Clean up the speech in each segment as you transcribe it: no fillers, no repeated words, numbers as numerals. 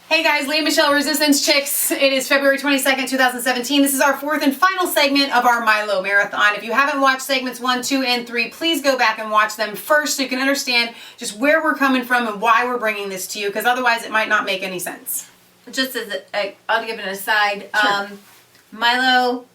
Hey guys, Leah Michelle Resistance Chicks. It is February 22nd, 2017. This is our fourth and final segment of our Milo Marathon. If you haven't watched segments 1, 2, and 3, please go back and watch them first so you can understand just where we're coming from and why we're bringing this to you, because otherwise it might not make any sense. Just as I'll give an aside, Sure. Milo,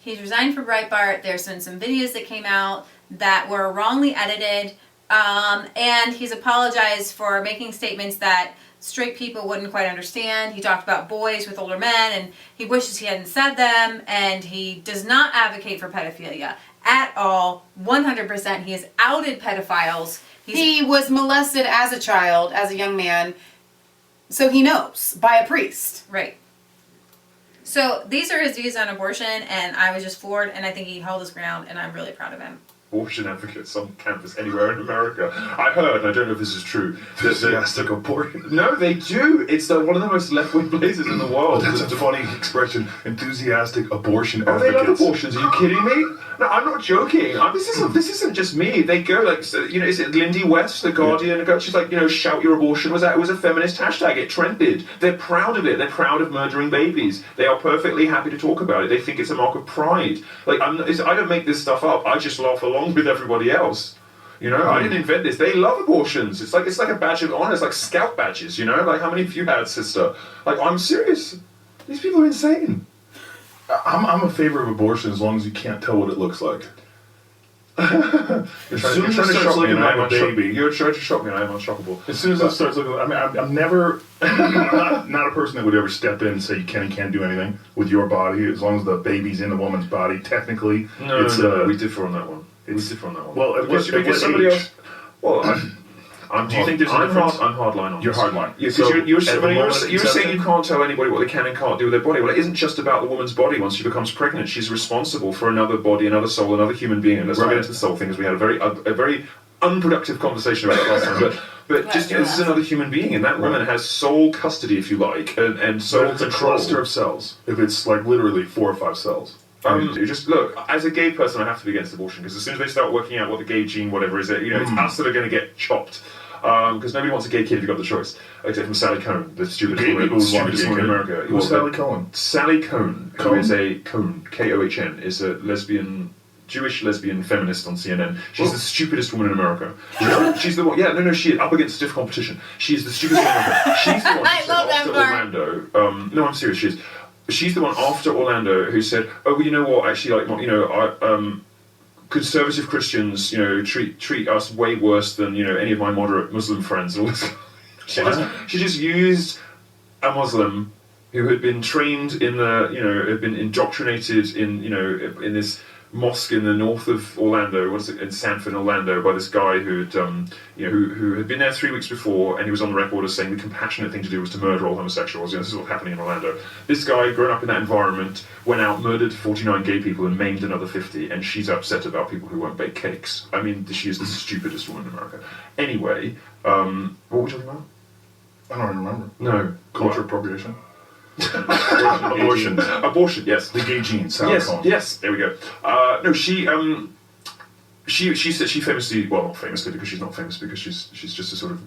he's resigned from Breitbart. There's been some videos that came out that were wrongly edited, and he's apologized for making statements that straight people wouldn't quite understand. He talked about boys with older men, and he wishes he hadn't said them, and he does not advocate for pedophilia at all. 100%. He has outed pedophiles. He was molested as a child, as a young man, so he knows, by a priest. Right. So these are his views on abortion, and I was just floored, and I think he held his ground, and I'm really proud of him. Abortion advocates on campus anywhere in America. I heard, and I don't know if this is true, enthusiastic abortion. No, they do. It's one of the most left-wing places in the world. That's a funny expression. Enthusiastic abortion Oh, they advocates. love abortions. Are you kidding me? No, I'm not joking. This isn't just me. They go like, is it Lindy West, the Guardian? She's like, shout your abortion. It was a feminist hashtag. It trended. They're proud of it. They're proud of murdering babies. They are perfectly happy to talk about it. They think it's a mark of pride. Like, I don't make this stuff up. I just laugh along with everybody else. I didn't invent this. They love abortions. It's like a badge of honor. It's like scout badges. Like, how many have you had, sister? Like, I'm serious. These people are insane. I'm a favor of abortion as long as you can't tell what it looks like. As soon as it starts looking like a baby, you're trying to shock me, and I am unshockable. As soon as it starts looking, I'm never, I'm not a person that would ever step in and say you can and can't do anything with your body as long as the baby's in the woman's body. Technically, No, we differ on that one. We differ on that one. Well, because somebody else. Well, do you think there's a difference? I'm hardline on You're this. hardline. Yeah, because So, you're at the moment, saying you can't tell anybody what they can and can't do with their body. Well, it isn't just about the woman's body. Once she becomes pregnant, she's responsible for another body, another soul, another human being. And let's not get into the soul thing, because we had a very unproductive conversation about that last time. But just this is another human being, and that woman has sole custody, if you like, and sole it's a control. cluster of cells. If it's like literally 4 or 5 cells. Just look, as a gay person, I have to be against abortion, because as soon as they start working out what the gay gene, whatever is, it's us that are going to get chopped. Because nobody wants a gay kid if you've got the choice, except from Sally Cohn, the stupidest woman in America. Who's Sally Cohn? Sally Cohn, who is K-O-H-N, is a Jewish lesbian feminist on CNN. She's the stupidest woman in America. She's the one. Yeah, no, she is up against stiff competition. She's the stupidest woman in America. She's the one. I love that part. Orlando. No, I'm serious. She is. She's the one after Orlando who said, "Oh, well, you know what? Actually, conservative Christians, treat us way worse than any of my moderate Muslim friends." And all this. She just used a Muslim who had been trained in had been indoctrinated in this mosque in the north of Orlando, in Sanford, Orlando, by this guy who had been there 3 weeks before, and he was on the record as saying the compassionate thing to do was to murder all homosexuals. This is what's happening in Orlando. This guy, grown up in that environment, went out, murdered 49 gay people, and maimed another 50, and she's upset about people who won't bake cakes. I mean, she is the stupidest woman in America. Anyway, what were we talking about? I don't remember. No. Culture appropriation. Abortion, yes. The gay gene, Sally Cohn. Yes, there we go. No, she said she famously, well, not famously because she's not famous, because she's just a sort of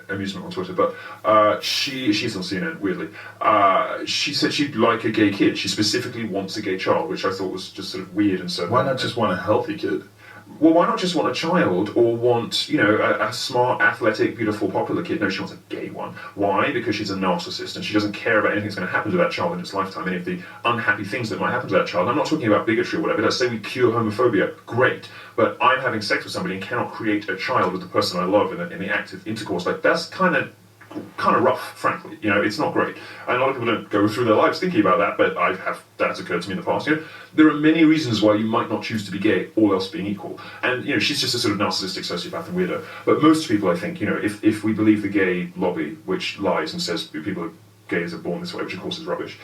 amusement on Twitter, but she's on CNN, weirdly. She said she'd like a gay kid. She specifically wants a gay child, which I thought was just sort of weird and so. Why not just want a healthy kid? Well, why not just want a child, or want, a smart, athletic, beautiful, popular kid? No, she wants a gay one. Why? Because she's a narcissist, and she doesn't care about anything that's going to happen to that child in its lifetime, any of the unhappy things that might happen to that child. I'm not talking about bigotry or whatever. Let's say we cure homophobia. Great. But I'm having sex with somebody and cannot create a child with the person I love in the act of intercourse. Like, that's kind of rough, frankly. It's not great. And a lot of people don't go through their lives thinking about that, but that's occurred to me in the past. There are many reasons why you might not choose to be gay, all else being equal. And she's just a sort of narcissistic sociopath and weirdo. But most people, I think, if we believe the gay lobby, which lies and says people are gays are born this way, which of course is rubbish.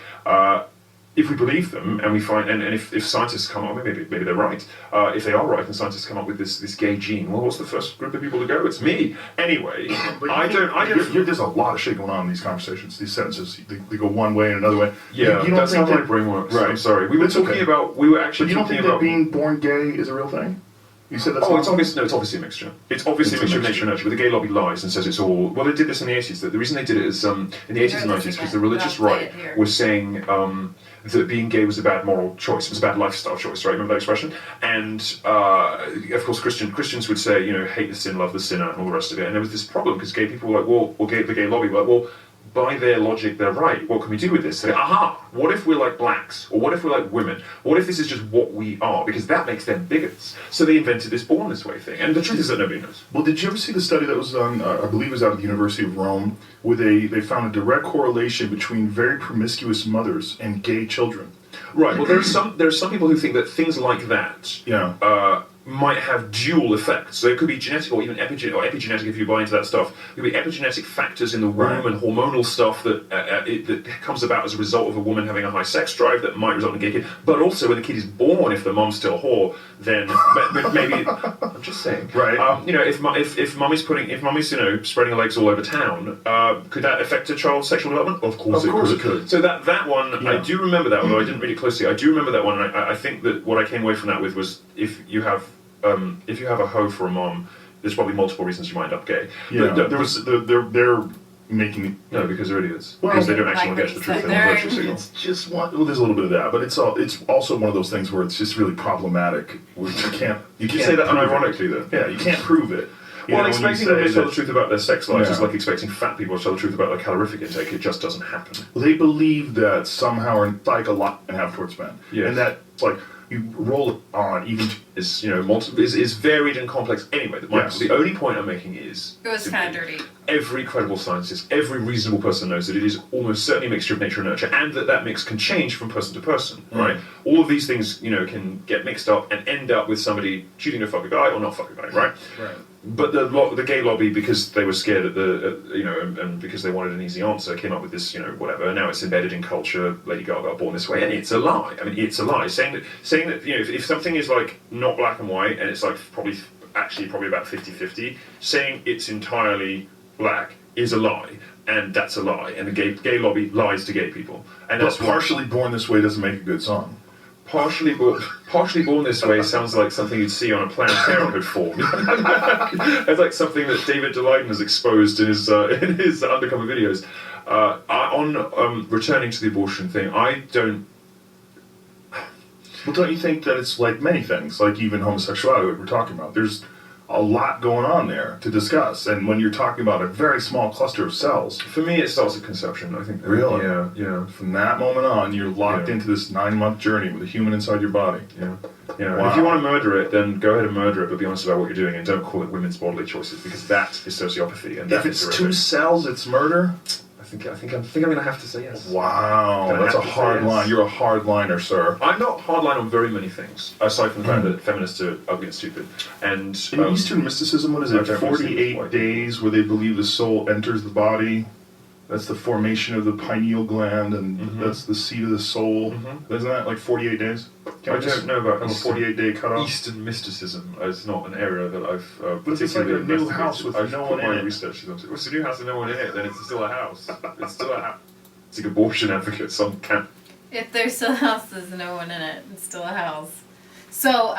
If we believe them, and we find, and if scientists come up, maybe they're right. If they are right, and scientists come up with this gay gene, well, what's the first group of people to go? It's me. Anyway, I don't. There's a lot of shit going on in these conversations. These sentences, they go one way and another way. Yeah, you don't that's think how my that, brain works. Right. I'm sorry. We were actually But you don't talking think about that being born gay is a real thing? You said that's Oh, it's obvious. No, it's obviously a mixture. It's obviously a It's a mixture of nature and nurture. But the gay lobby lies and says it's all. Well, they did this in the 80s. The reason they did it is in the 80s and 90s because the religious right was saying that being gay was a bad moral choice. It was a bad lifestyle choice. Right? Remember that expression? And of course, Christians would say, hate the sin, love the sinner, and all the rest of it. And there was this problem because gay people were like, the gay lobby were like, well. By their logic, they're right. What can we do with this? Say, what if we're like blacks? Or what if we're like women? What if this is just what we are? Because that makes them bigots. So they invented this born this way thing. And the truth is that nobody knows. Well, did you ever see the study that was done, I believe it was out of the University of Rome, where they found a direct correlation between very promiscuous mothers and gay children? Right. Well, there's some people who think that things like that might have dual effects. So it could be genetic or even epigenetic if you buy into that stuff. It could be epigenetic factors in the womb and hormonal stuff that comes about as a result of a woman having a high sex drive that might result in a gay kid. But also when the kid is born, if the mom's still a whore, then maybe I'm just saying. Right. If mummy's spreading her legs all over town, could that affect a child's sexual development? Of course it could. So that one, I do remember that, although I didn't read it closely. I do remember that one, and I think that what I came away from that with was if you have a hoe for a mom, there's probably multiple reasons you might end up gay. Yeah, they're making because they're idiots. Well, because they don't actually want to get to the truth. They want virtue signal. It's just one. Well, there's a little bit of that, but it's also one of those things where it's just really problematic. Where you can't say that unironically, though. Yeah, you can't prove it. Expecting them to tell the truth about their sex lives is like expecting fat people to tell the truth about their calorific intake. It just doesn't happen. They believe that somehow or like a lot can have towards men, and that like. You roll it on even is varied and complex anyway. The only point I'm making is it was kind of dirty. Every credible scientist, every reasonable person knows that it is almost certainly a mixture of nature and nurture, and that mix can change from person to person. Right? All of these things can get mixed up and end up with somebody choosing to fuck a guy or not fuck a guy. Right? Right. But the gay lobby, because they were scared and because they wanted an easy answer, came up with this, whatever. Now it's embedded in culture. Lady Gaga born this way, and it's a lie. I mean, it's a lie. Saying that if something is like not black and white, and it's like probably about 50-50, saying it's entirely black is a lie, and that's a lie. And the gay lobby lies to gay people, and that's partially born this way doesn't make a good song. Partially born this way sounds like something you'd see on a Planned Parenthood form. It's like something that David Daleiden has exposed in his undercover videos. On returning to the abortion thing, I don't. Well, don't you think that it's like many things, like even homosexuality, what we're talking about? There's a lot going on there to discuss, and when you're talking about a very small cluster of cells. For me, it starts at conception, I think. Really? Yeah. From that moment on, you're locked into this 9-month journey with a human inside your body. Yeah. Wow. If you want to murder it, then go ahead and murder it, but be honest about what you're doing, and don't call it women's bodily choices, because that is sociopathy. And if it's 2 cells, it's murder? I think I'm going to have to say yes. Wow, that's a hard line. You're a hard liner, sir. I'm not hard line on very many things, aside from the fact that feminists are ugly and stupid. And in Eastern mysticism, what is it? 48 days where they believe the soul enters the body. That's the formation of the pineal gland, and that's the seat of the soul. Isn't that like 48 days? I don't know about a 48-day cutoff. Eastern mysticism is not an area that I've but it's like a new house with no one in it. Research onto. Well, it's a new house with no one in it, then it's still a house. It's still a house. It's like abortion advocates on camp. If there's still a house, there's no one in it. It's still a house. So,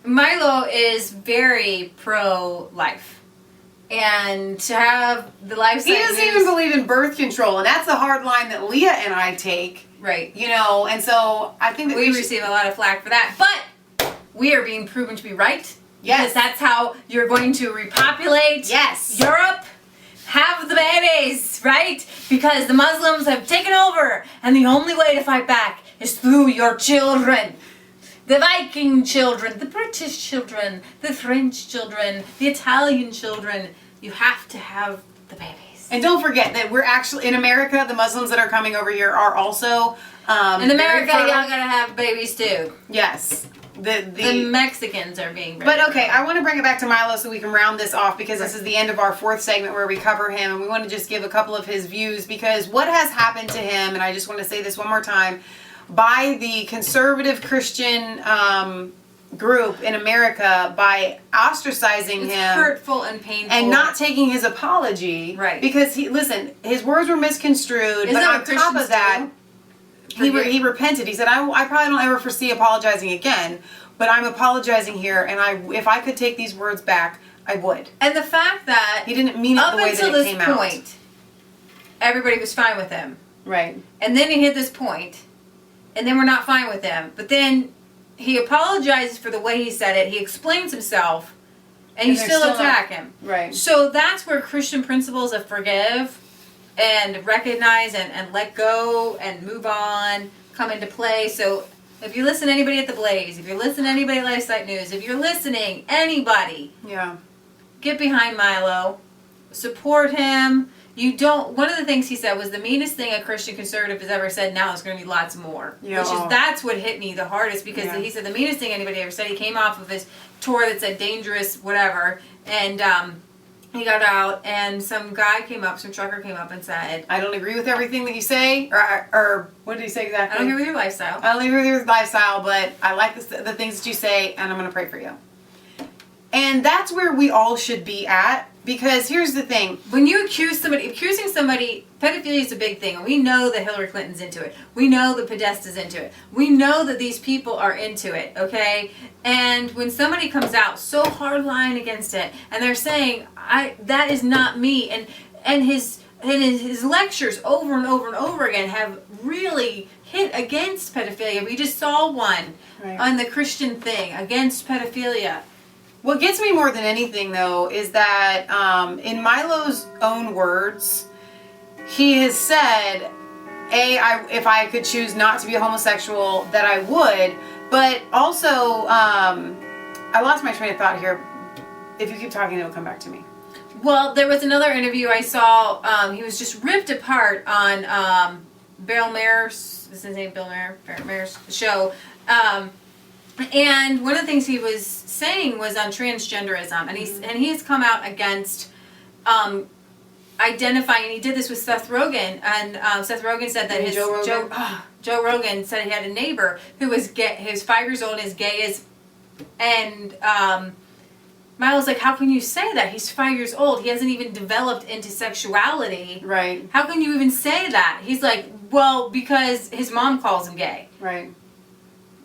Milo is very pro-life. And to have the life He doesn't even believe in birth control, and that's a hard line that Leah and I take. Right. And so I think that we receive a lot of flack for that. But we are being proven to be right. Yes. Because that's how you're going to repopulate Europe, have the babies, right? Because the Muslims have taken over, and the only way to fight back is through your children. The Viking children, the British children, the French children, the Italian children. You have to have the babies. And don't forget that we're actually, in America, the Muslims that are coming over here are also... in America, y'all gotta have babies too. Yes. The Mexicans are being very But okay, I want to bring it back to Milo so we can round this off, because this is the end of our 4th segment where we cover him, and we want to just give a couple of his views, because what has happened to him, and I just want to say this one more time, by the conservative Christian group in America, by ostracizing him, hurtful and painful, and not taking his apology, right? Because his words were misconstrued. But on top of that, he repented. He said, "I probably don't ever foresee apologizing again." but I'm apologizing here, and if I could take these words back, I would. And the fact that He didn't mean it the way that it came out. up until this point, everybody was fine with him. Right. And then he hit this point, and then we're not fine with him. But then he apologizes for the way he said it. He explains himself, and you they're still still attack him. Right. So that's where Christian principles of forgive and recognize and let go and move on come into play. So if you listen to anybody at The Blaze, if you're listening to anybody at Lifesite News, if you're listening, anybody, Yeah. get behind Milo, support him. One of the things he said was the meanest thing a Christian conservative has ever said. Now there's going to be lots more. Yeah. That's what hit me the hardest, because Yeah. he said the meanest thing anybody ever said. He came off of his tour that said dangerous whatever, and he got out, and some trucker came up and said, I don't agree with everything that you say, or what did he say exactly? I don't agree with your lifestyle. I don't agree with your lifestyle, but I like the things that you say, and I'm going to pray for you. And that's where we all should be at, because here's the thing. When you accusing somebody, pedophilia is a big thing, and we know that Hillary Clinton's into it. We know that Podesta's into it. We know that these people are into it, okay? And when somebody comes out so hardline against it, and they're saying, that is not me, and his lectures over and over and over again have really hit against pedophilia. We just saw one on the Christian thing against pedophilia. What gets me more than anything, though, is that in Milo's own words, he has said, if I could choose not to be a homosexual, that I would. But also, I lost my train of thought here. If you keep talking, it'll come back to me. Well, there was another interview I saw. He was just ripped apart on Bill Maher's, is his name Bill Maher? Maher's show. And one of the things he was saying was on transgenderism, and he has come out against identifying, and he did this with Seth Rogen, and Seth Rogen said that Joe Rogan said he had a neighbor who was gay, who's 5 years old and is gay as, and Milo's like, how can you say that? He's 5 years old. He hasn't even developed into sexuality. Right. How can you even say that? He's like, well, because his mom calls him gay. Right.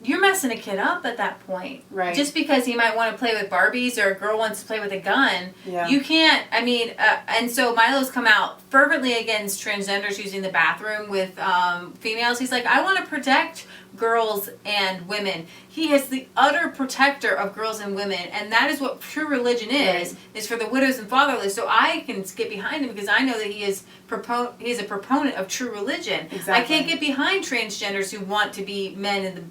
You're messing a kid up at that point. Right. Just because he might want to play with Barbies or a girl wants to play with a gun, you can't, and so Milo's come out fervently against transgenders using the bathroom with females. He's like, I want to protect girls and women. He is the utter protector of girls and women, and that is what true religion is for the widows and fatherless. So I can get behind him because I know that he is a proponent of true religion. Exactly. I can't get behind transgenders who want to be men in the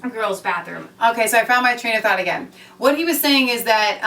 girls' bathroom. Okay, so I found my train of thought again. What he was saying is that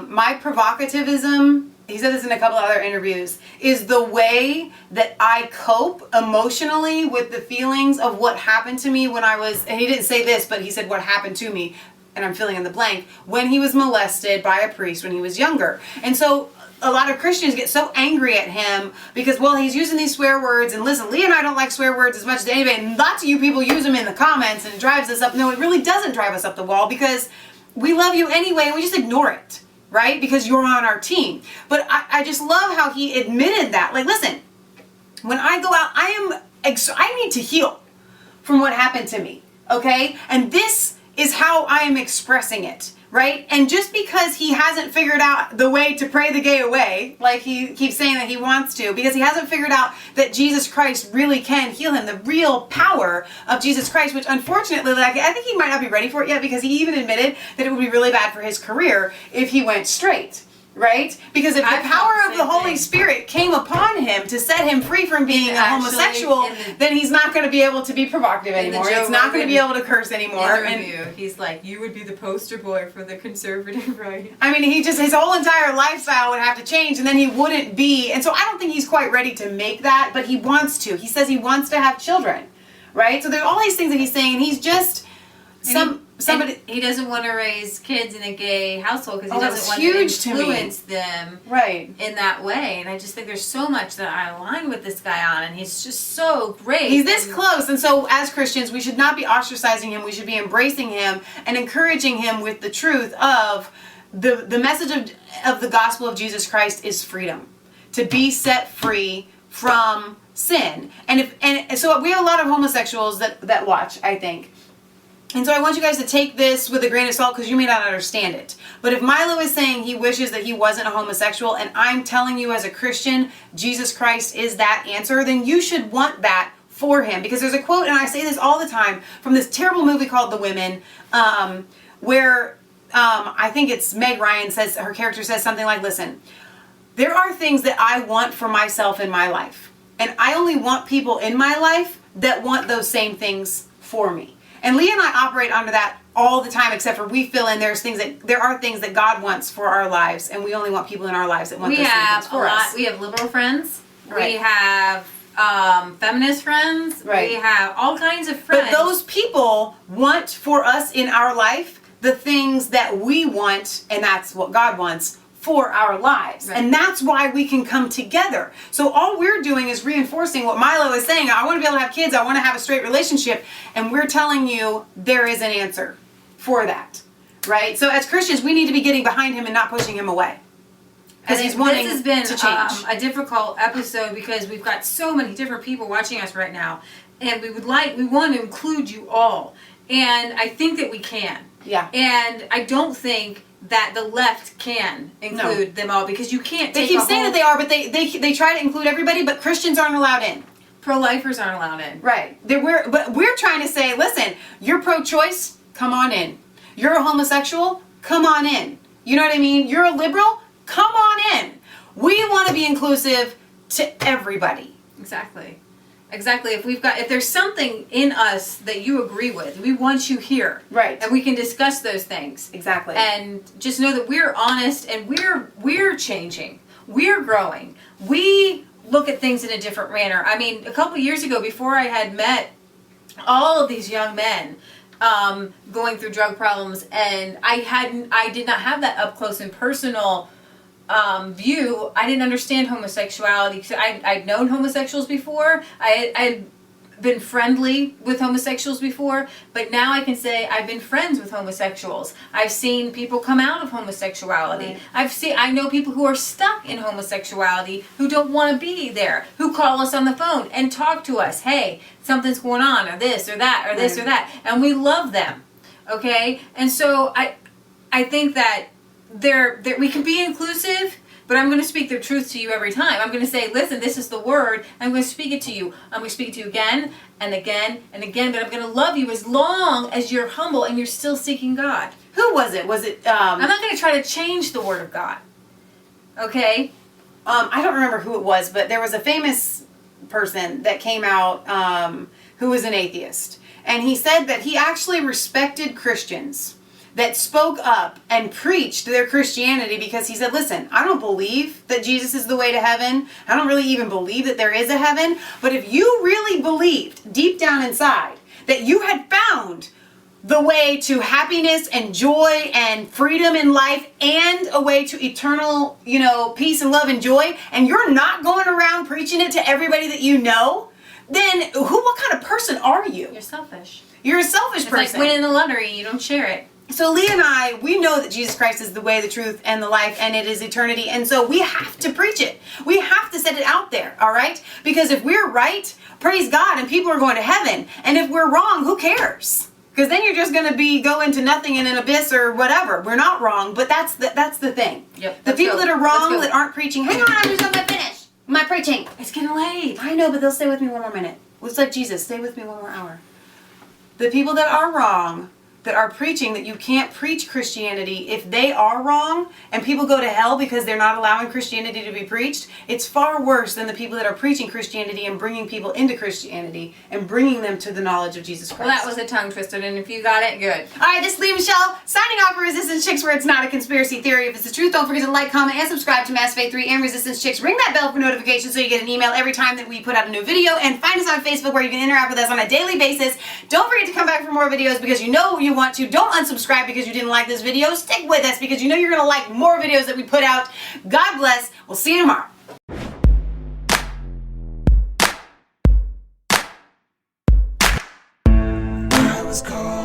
my provocativism, he said this in a couple of other interviews, is the way that I cope emotionally with the feelings of what happened to me when I was, and he didn't say this, but he said what happened to me, and I'm filling in the blank, when he was molested by a priest when he was younger. And so a lot of Christians get so angry at him because, well, he's using these swear words, and listen, Lee and I don't like swear words as much as anybody, and lots of you people use them in the comments, and it drives us up. No, it really doesn't drive us up the wall, because we love you anyway, and we just ignore it, right? Because you're on our team. But I just love how he admitted that. Like, listen, when I go out, I need to heal from what happened to me, okay? And this is how I am expressing it. Right? And just because he hasn't figured out the way to pray the gay away, like he keeps saying that he wants to, because he hasn't figured out that Jesus Christ really can heal him, the real power of Jesus Christ, which unfortunately, I think he might not be ready for it yet, because he even admitted that it would be really bad for his career if he went straight. Right? Because if the power of the Holy Spirit came upon him to set him free from being a homosexual, then he's not going to be able to be provocative anymore. He's not going to be able to curse anymore. He's like, you would be the poster boy for the conservative right. I mean, his whole entire lifestyle would have to change, and then he wouldn't be. And so I don't think he's quite ready to make that, but he wants to. He says he wants to have children. Right? So there's all these things that he's saying, and he's just somebody. He doesn't want to raise kids in a gay household because he doesn't want to influence them in that way. And I just think there's so much that I align with this guy on, and he's just so great. He's this close, and so as Christians, we should not be ostracizing him. We should be embracing him and encouraging him with the truth of the message of the gospel of Jesus Christ is freedom, to be set free from sin. And so we have a lot of homosexuals that watch, I think. And so I want you guys to take this with a grain of salt because you may not understand it. But if Milo is saying he wishes that he wasn't a homosexual, and I'm telling you as a Christian, Jesus Christ is that answer, then you should want that for him. Because there's a quote, and I say this all the time, from this terrible movie called The Women, where I think it's Meg Ryan says, her character says something like, listen, there are things that I want for myself in my life. And I only want people in my life that want those same things for me. And Leah and I operate under that all the time, except for we feel in there are things that God wants for our lives, and we only want people in our lives that want those same things for us. We have liberal friends. Right. We have feminist friends. Right. We have all kinds of friends. But those people want for us in our life the things that we want, and that's what God wants for our lives. Right. And that's why we can come together. So all we're doing is reinforcing what Milo is saying. I want to be able to have kids. I want to have a straight relationship. And we're telling you there is an answer for that. Right? So as Christians, we need to be getting behind him and not pushing him away. Because he's wanting this has been to change. A difficult episode because we've got so many different people watching us right now. And we want to include you all. And I think that we can. Yeah. And I don't think that the left can include them all because you can't They take keep saying that they are, but they try to include everybody, but Christians aren't allowed in. Pro-lifers aren't allowed in. Right. But we're trying to say, listen, you're pro-choice, come on in. You're a homosexual, come on in. You know what I mean? You're a liberal, come on in. We want to be inclusive to everybody. Exactly. If there's something in us that you agree with, we want you here. Right. And we can discuss those things. Exactly. And just know that we're honest and we're changing. We're growing. We look at things in a different manner. I mean, a couple years ago, before I had met all of these young men going through drug problems, and I did not have that up close and personal view. I didn't understand homosexuality because I'd known homosexuals before. I'd been friendly with homosexuals before, but now I can say I've been friends with homosexuals. I've seen people come out of homosexuality. Right. I know people who are stuck in homosexuality who don't want to be there, who call us on the phone and talk to us. Hey, something's going on, or this or that, or this or that, and we love them. Okay, and so I think that we can be inclusive, but I'm going to speak the truth to you every time. I'm going to say, listen, this is the word. I'm going to speak it to you. I'm going to speak it to you again and again and again, but I'm going to love you as long as you're humble and you're still seeking God. Who was it? Was it... I'm not going to try to change the word of God. Okay? I don't remember who it was, but there was a famous person that came out who was an atheist. And he said that he actually respected Christians that spoke up and preached their Christianity because he said, listen, I don't believe that Jesus is the way to heaven. I don't really even believe that there is a heaven. But if you really believed deep down inside that you had found the way to happiness and joy and freedom in life and a way to eternal, peace and love and joy, and you're not going around preaching it to everybody that you know, then what kind of person are you? You're selfish. You're a selfish person. It's like winning the lottery. You don't share it. So Leah and I, we know that Jesus Christ is the way, the truth, and the life, and it is eternity. And so we have to preach it. We have to set it out there, all right? Because if we're right, praise God, and people are going to heaven. And if we're wrong, who cares? Because then you're just going to go into nothing in an abyss or whatever. We're not wrong, but that's the thing. Yep. The people that are wrong, that aren't preaching, hang on, I'm just not finished. Am I preaching? It's getting late. I know, but they'll stay with me one more minute. It's like Jesus, stay with me one more hour. The people that are wrong, that are preaching that you can't preach Christianity, if they are wrong and people go to hell because they're not allowing Christianity to be preached, it's far worse than the people that are preaching Christianity and bringing people into Christianity and bringing them to the knowledge of Jesus Christ. Well, that was a tongue twister, and if you got it, good. All right, this is Leah Michelle, signing off for Resistance Chicks, where it's not a conspiracy theory. If it's the truth, don't forget to like, comment, and subscribe to Mass Faith 3 and Resistance Chicks. Ring that bell for notifications so you get an email every time that we put out a new video, and find us on Facebook where you can interact with us on a daily basis. Don't forget to come back for more videos because you know you want to. Don't unsubscribe because you didn't like this video. Stick with us because you know you're going to like more videos that we put out. God bless. We'll see you tomorrow. I was called